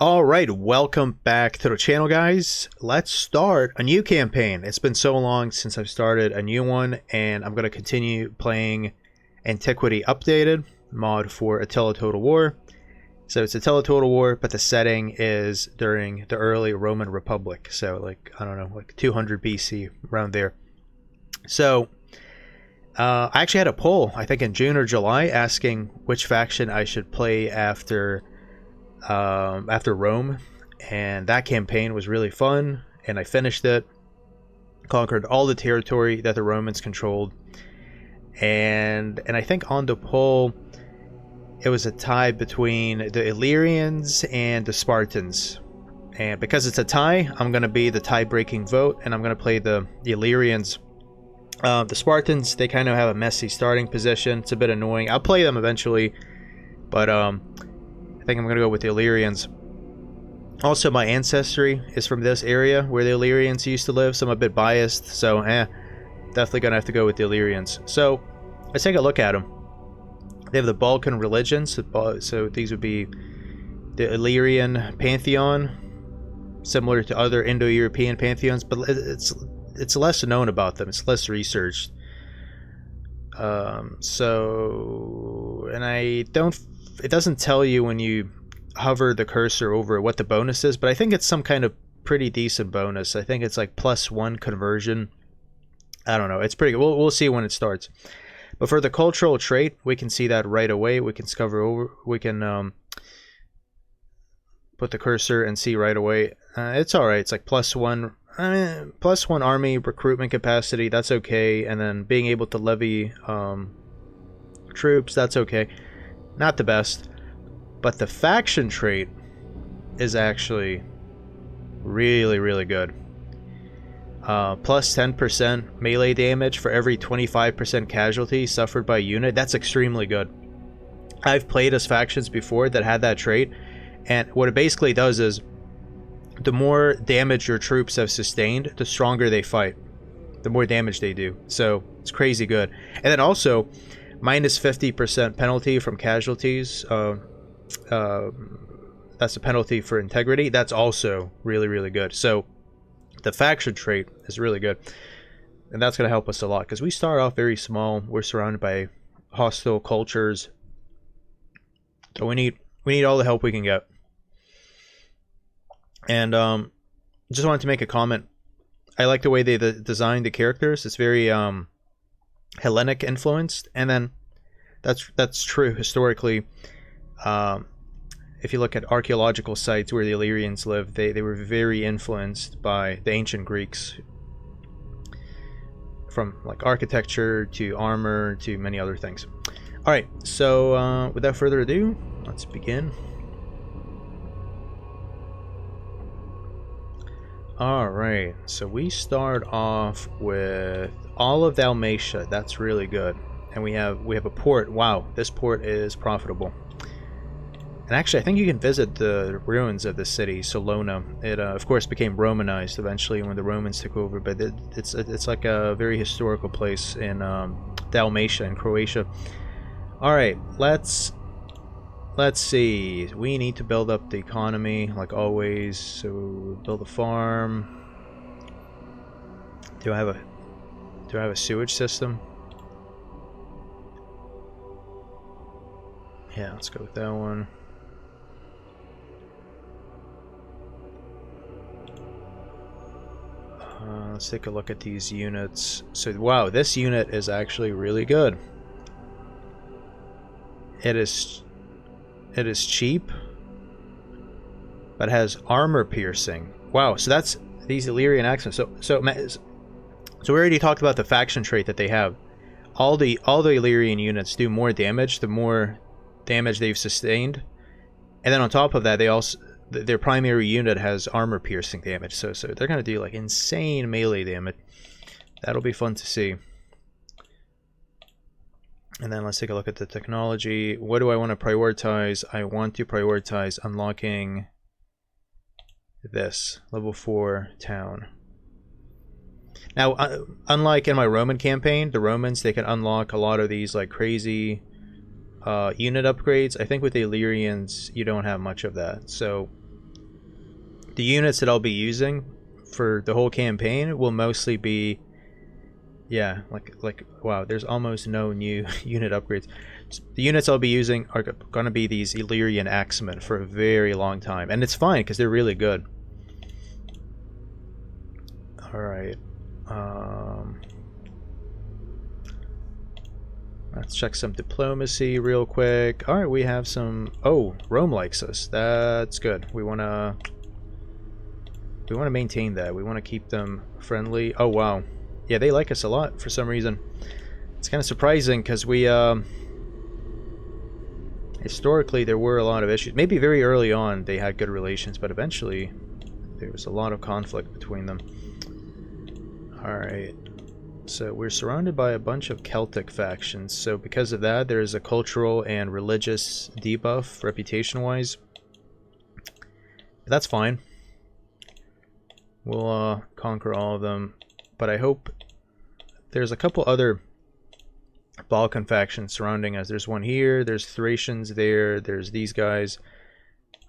All right, welcome back to the channel, guys. Let's start a new campaign. It's been so long since I've started a new one, and I'm going to continue playing Antiquity Updated mod for Attila Total War. So it's Attila Total War, but the setting is during the early Roman Republic. So like, I don't know, like 200 BC, around there. So I actually had a poll, I think in June or July, asking which faction I should play after Rome, and that campaign was really fun, and I finished it, conquered all the territory that the Romans controlled, and I think on the poll it was a tie between the Illyrians and the Spartans, and because it's a tie, I'm going to be the tie-breaking vote, and I'm going to play the Illyrians. The Spartans, they kind of have a messy starting position. It's a bit annoying. I'll play them eventually, but I think I'm going to go with the Illyrians. Also, my ancestry is from this area where the Illyrians used to live, so I'm a bit biased. So, definitely going to have to go with the Illyrians. So, let's take a look at them. They have the Balkan religions, so these would be the Illyrian pantheon, similar to other Indo-European pantheons, but it's less known about them. It's less researched. It doesn't tell you when you hover the cursor over what the bonus is, but I think it's some kind of pretty decent bonus. I think it's like +1 conversion. I don't know. It's pretty good. We'll see when it starts. But for the cultural trait, we can see that right away. We can put the cursor and see right away. It's all right. It's like +1. +1 army recruitment capacity. That's okay. And then being able to levy troops. That's okay. Not the best, but the faction trait is actually really, really good. Plus 10% melee damage for every 25% casualty suffered by a unit. That's extremely good. I've played as factions before that had that trait, and what it basically does is the more damage your troops have sustained, the stronger they fight, the more damage they do. So it's crazy good. And then also minus 50% penalty from casualties. That's a penalty for integrity. That's also really, really good. So the faction trait is really good, and that's going to help us a lot because we start off very small. We're surrounded by hostile cultures, so we need all the help we can get. And just wanted to make a comment. I like the way they designed the characters. It's very Hellenic influenced, and then that's true historically. If you look at archaeological sites where the Illyrians lived, they were very influenced by the ancient Greeks, from like architecture to armor to many other things. All right, so without further ado, let's begin. All right, so we start off with all of Dalmatia. That's really good, and we have a port. Wow, this port is profitable. And actually, I think you can visit the ruins of this city, Salona. It of course became Romanized eventually when the Romans took over, but it's like a very historical place in Dalmatia in Croatia. All right, let's see. We need to build up the economy like always. So build a farm. Do I have a sewage system? Yeah, let's go with that one. Let's take a look at these units. So wow, this unit is actually really good. It is cheap, but has armor piercing. Wow, so that's these Illyrian accents. So we already talked about the faction trait that they have. All the Illyrian units do more damage the more damage they've sustained, and then on top of that, they also their primary unit has armor piercing damage. So they're gonna do like insane melee damage. That'll be fun to see. And then let's take a look at the technology. What do I want to prioritize? I want to prioritize unlocking this level 4 town. Now, unlike in my Roman campaign, the Romans, they can unlock a lot of these like crazy unit upgrades. I think with the Illyrians, you don't have much of that. So the units that I'll be using for the whole campaign will mostly be, yeah, like wow, there's almost no new unit upgrades. So the units I'll be using are going to be these Illyrian axemen for a very long time, and it's fine because they're really good. All right, let's check some diplomacy real quick. All right, we have some. Oh, Rome likes us. That's good. We wanna maintain that. We want to keep them friendly. Oh wow. Yeah, they like us a lot for some reason. It's kind of surprising because we, historically there were a lot of issues. Maybe very early on they had good relations, but eventually there was a lot of conflict between them. Alright, so we're surrounded by a bunch of Celtic factions, so because of that there's a cultural and religious debuff, reputation-wise. That's fine. We'll conquer all of them. But I hope there's a couple other Balkan factions surrounding us. There's one here, there's Thracians there, there's these guys.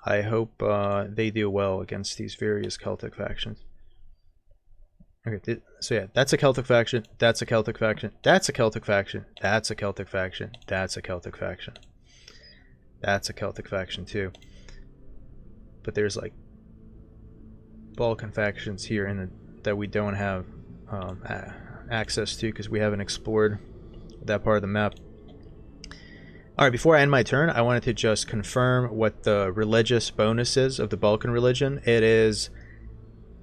I hope they do well against these various Celtic factions. Okay, so yeah, that's a Celtic faction, that's a Celtic faction, that's a Celtic faction, that's a Celtic faction, that's a Celtic faction. That's a Celtic faction too. But there's like Balkan factions here that we don't have access to because we haven't explored that part of the map. Alright, before I end my turn, I wanted to just confirm what the religious bonus is of the Balkan religion. It is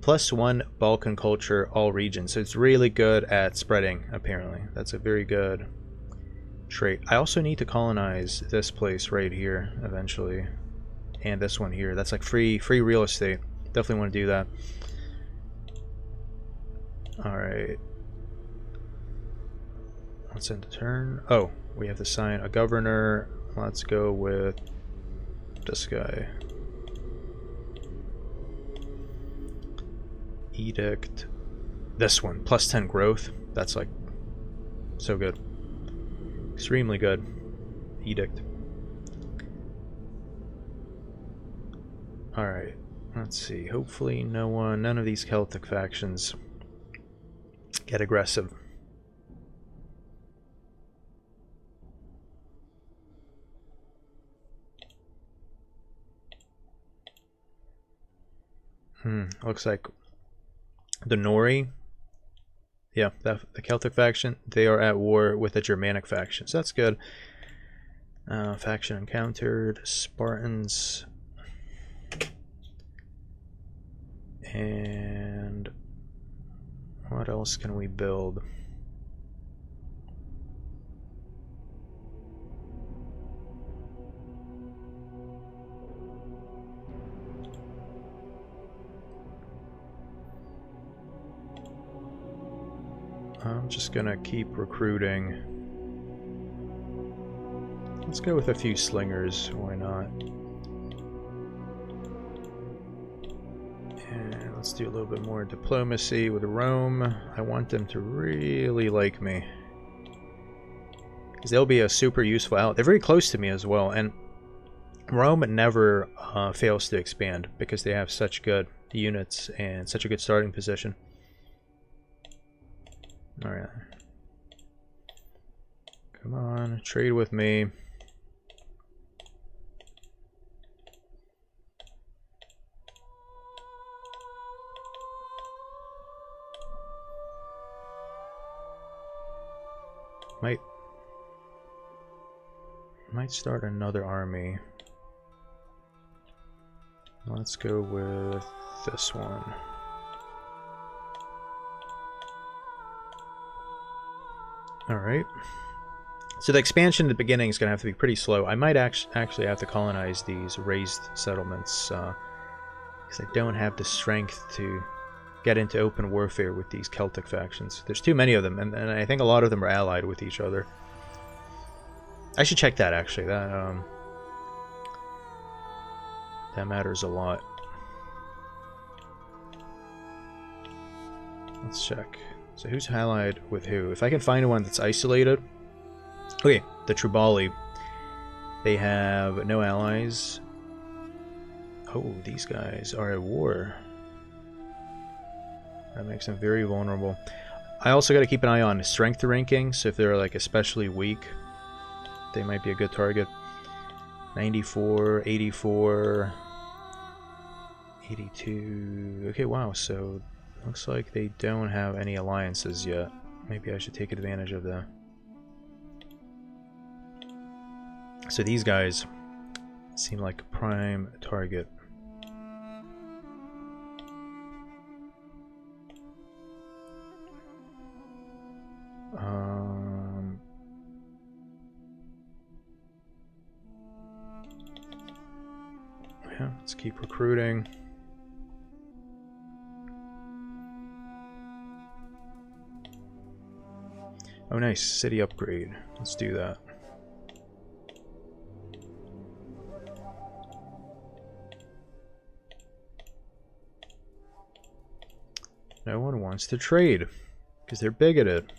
+1 Balkan culture, all regions. So it's really good at spreading, apparently. That's a very good trait. I also need to colonize this place right here eventually. And this one here. That's like free real estate. Definitely want to do that. Alright. Let's end the turn. Oh, we have to sign a governor. Let's go with this guy. Edict. This one. +10 growth. That's like so good. Extremely good. Edict. Alright. Let's see. Hopefully none of these Celtic factions get aggressive. Looks like the Nori, yeah, the Celtic faction, they are at war with the Germanic faction, so that's good. Faction encountered, Spartans, and what else can we build? I'm just gonna keep recruiting. Let's go with a few slingers, why not? And let's do a little bit more diplomacy with Rome. I want them to really like me, because they'll be a super useful ally. They're very close to me as well, and Rome never fails to expand because they have such good units and such a good starting position. Alright. Come on, trade with me. Might start another army. Let's go with this one. Alright. So the expansion at the beginning is going to have to be pretty slow. I might actually have to colonize these raised settlements because I don't have the strength to get into open warfare with these Celtic factions. There's too many of them, and I think a lot of them are allied with each other. I should check that, actually. That matters a lot. Let's check. So who's allied with who? If I can find one that's isolated. Okay, the Tribali. They have no allies. Oh, these guys are at war. That makes them very vulnerable. I also got to keep an eye on strength rankings. So if they're like especially weak, they might be a good target. 94, 84, 82. Okay, wow. So looks like they don't have any alliances yet. Maybe I should take advantage of that. So these guys seem like a prime target. Yeah, let's keep recruiting. Oh, nice. City upgrade. Let's do that. No one wants to trade because they're bigoted.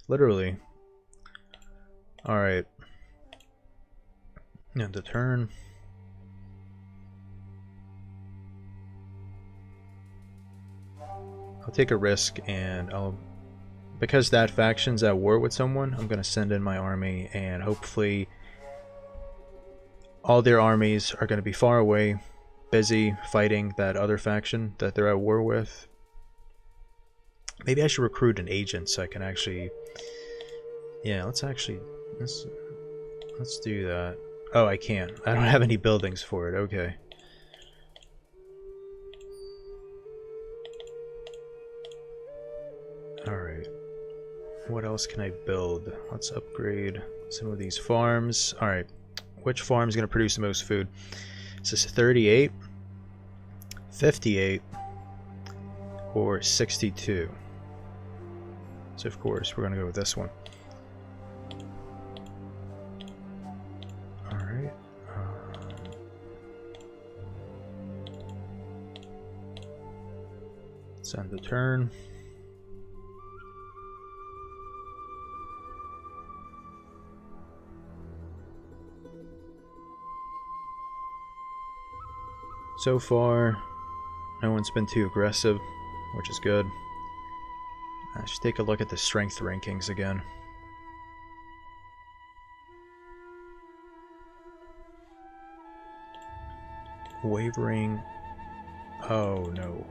Literally. Alright. End of turn. I'll take a risk and because that faction's at war with someone, I'm gonna send in my army and hopefully all their armies are gonna be far away, busy fighting that other faction that they're at war with. Maybe I should recruit an agent so I can actually... Yeah, let's do that. Oh, I can't. I don't have any buildings for it. Okay. Alright. What else can I build? Let's upgrade some of these farms. Alright. Which farm is going to produce the most food? Is this 38, 58, or 62? So of course we're going to go with this one. Alright. Let's end the turn. So far, no one's been too aggressive, which is good. I should take a look at the strength rankings again. Wavering. Oh no.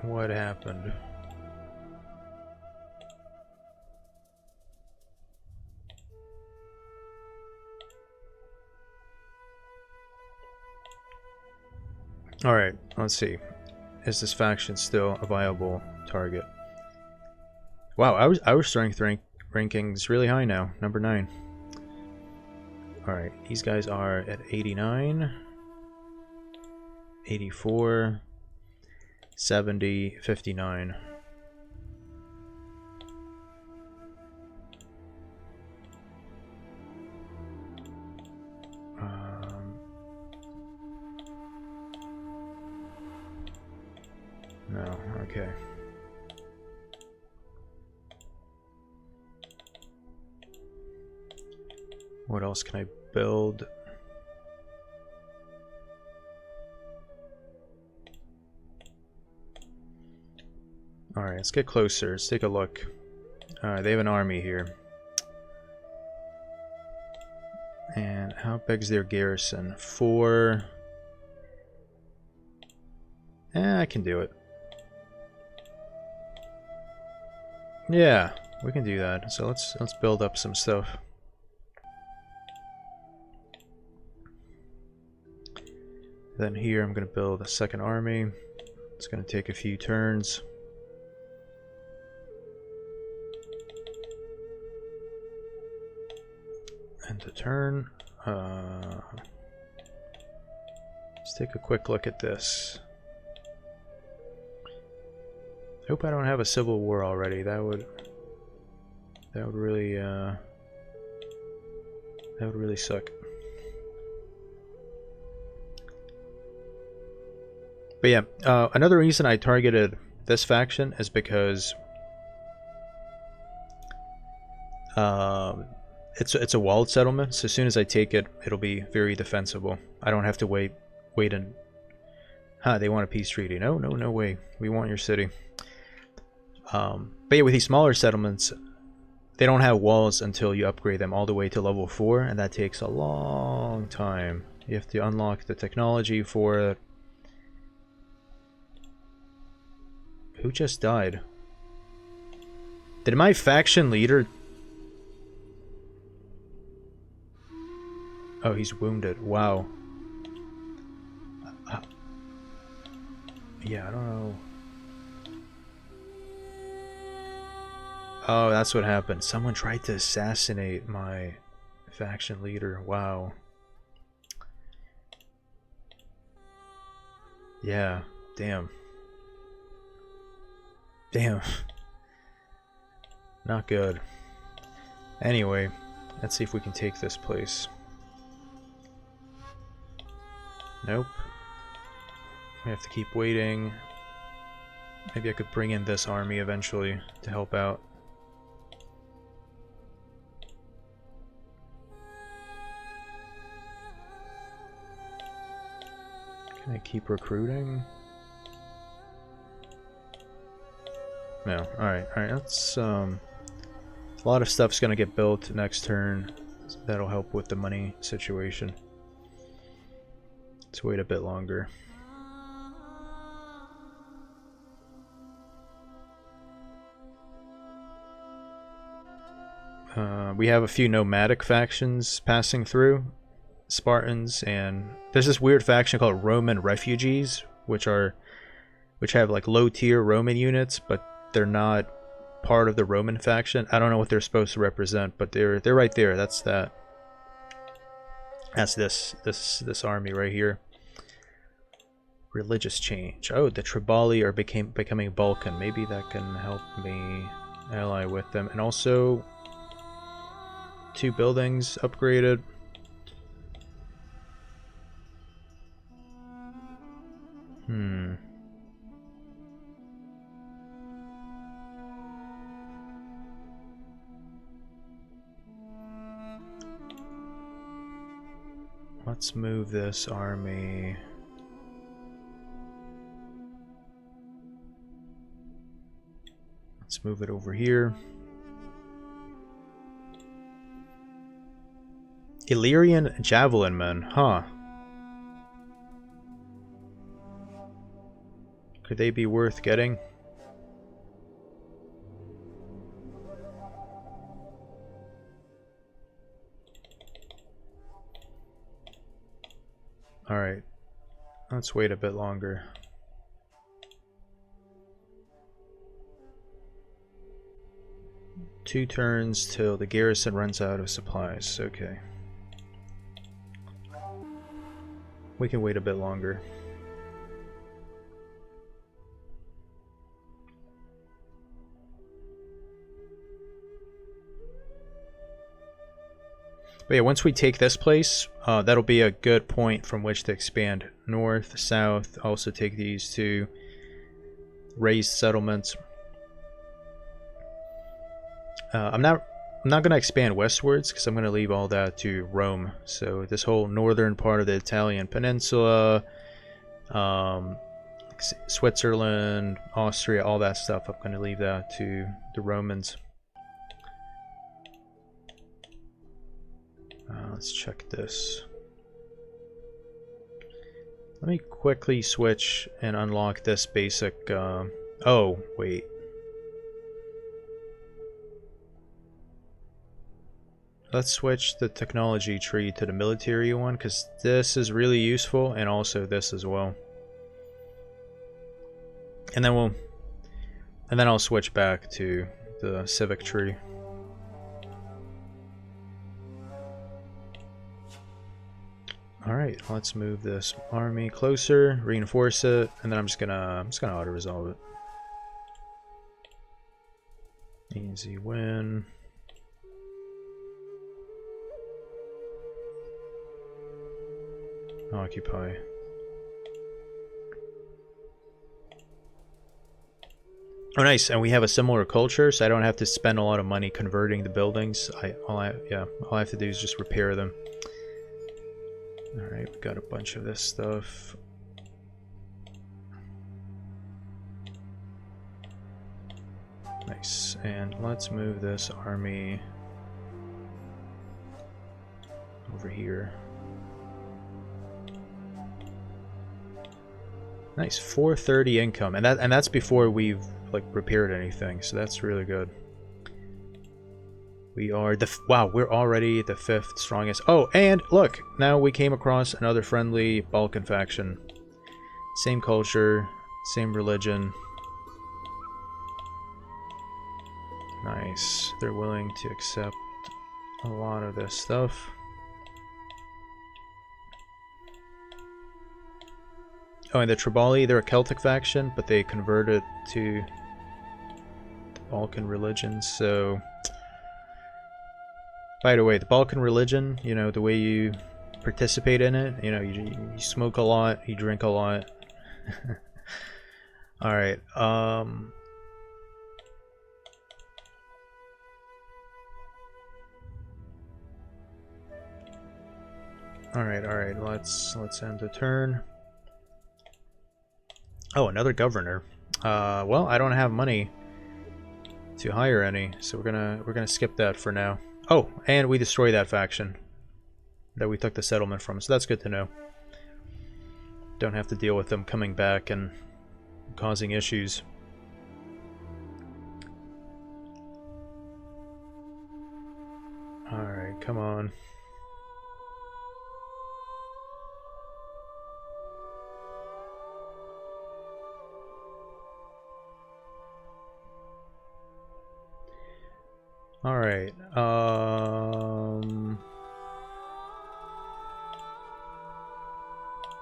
What happened? Alright, let's see. Is this faction still a viable target? Wow, our strength ranking is really high now. Number 9. Alright, these guys are at 89, 84, 70, 59. No, okay. What else can I build? Alright, let's get closer. Let's take a look. They have an army here. And how big's their garrison? 4. I can do it. Yeah, we can do that. So let's build up some stuff. Then here I'm going to build a second army. It's going to take a few turns. End of turn. Let's take a quick look at this. I hope I don't have a civil war already. That would really suck. But yeah, another reason I targeted this faction is because it's a walled settlement, so as soon as I take it, it'll be very defensible. I don't have to wait and they want a peace treaty. No way. We want your city. But yeah, with these smaller settlements, they don't have walls until you upgrade them all the way to level 4, and that takes a long time. You have to unlock the technology for it. Who just died? Did my faction leader... Oh, he's wounded. Wow. Yeah, I don't know. Oh, that's what happened. Someone tried to assassinate my faction leader. Wow. Yeah, damn. Damn. Not good. Anyway, let's see if we can take this place. Nope. We have to keep waiting. Maybe I could bring in this army eventually to help out. Can I keep recruiting? No. Alright, let's a lot of stuff's gonna get built next turn. So that'll help with the money situation. Let's wait a bit longer. We have a few nomadic factions passing through. Spartans, and there's this weird faction called Roman refugees, which have like low tier Roman units, but they're not part of the Roman faction. I don't know what they're supposed to represent, but they're right there. That's this army right here. Religious change. Oh, the Tribali are becoming Balkan. Maybe that can help me ally with them. And also 2 buildings upgraded. Let's move this army. Let's move it over here. Illyrian javelin men, huh? Could they be worth getting? Alright, let's wait a bit longer. Two turns till the garrison runs out of supplies. Okay. We can wait a bit longer. But yeah, once we take this place, that'll be a good point from which to expand north, south, also take these two raised settlements. I'm not going to expand westwards because I'm going to leave all that to Rome. So this whole northern part of the Italian peninsula, Switzerland, Austria, all that stuff, I'm going to leave that to the Romans. Let's check this. Let me quickly switch and unlock this basic... oh, wait. Let's switch the technology tree to the military one, because this is really useful, and also this as well. And then I'll switch back to the civic tree. Alright, let's move this army closer, reinforce it, and then I'm just gonna auto-resolve it. Easy win. Occupy. Oh, nice. And we have a similar culture, so I don't have to spend a lot of money converting the buildings. All I have to do is just repair them. All right, we got a bunch of this stuff. Nice. And let's move this army over here. Nice, 430 income, and that's before we've like repaired anything, so that's really good. We are wow, we're already the 5th strongest. Oh, and look, now we came across another friendly Balkan faction. Same culture, same religion. Nice. They're willing to accept a lot of this stuff. Oh, and the Tribali, they're a Celtic faction, but they converted to the Balkan religion, so... By the way, the Balkan religion, you know, the way you participate in it, you know, you smoke a lot, you drink a lot. Alright, Alright, let's end the turn. Oh, another governor. Well, I don't have money to hire any, so we're gonna skip that for now. Oh, and we destroyed that faction that we took the settlement from, so that's good to know. Don't have to deal with them coming back and causing issues. Alright, come on. Alright,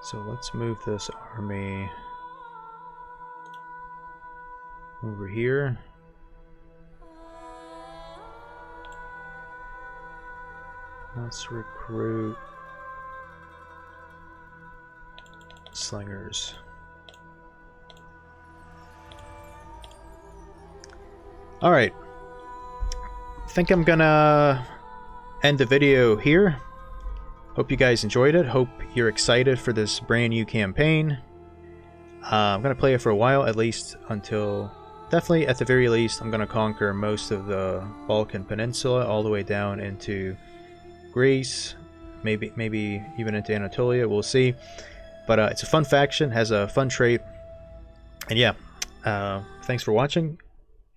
so let's move this army over here. Let's recruit slingers. Alright. I think I'm gonna end the video here. Hope you guys enjoyed it. Hope you're excited for this brand new campaign. I'm gonna play it for a while, at least until, definitely at the very least, I'm gonna conquer most of the Balkan Peninsula all the way down into Greece, maybe even into Anatolia. We'll see. But it's a fun faction, has a fun trait, and yeah. Thanks for watching.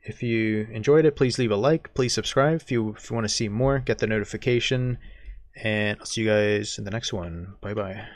If you enjoyed it, please leave a like, please subscribe if you want to see more, get the notification, and I'll see you guys in the next one. Bye bye.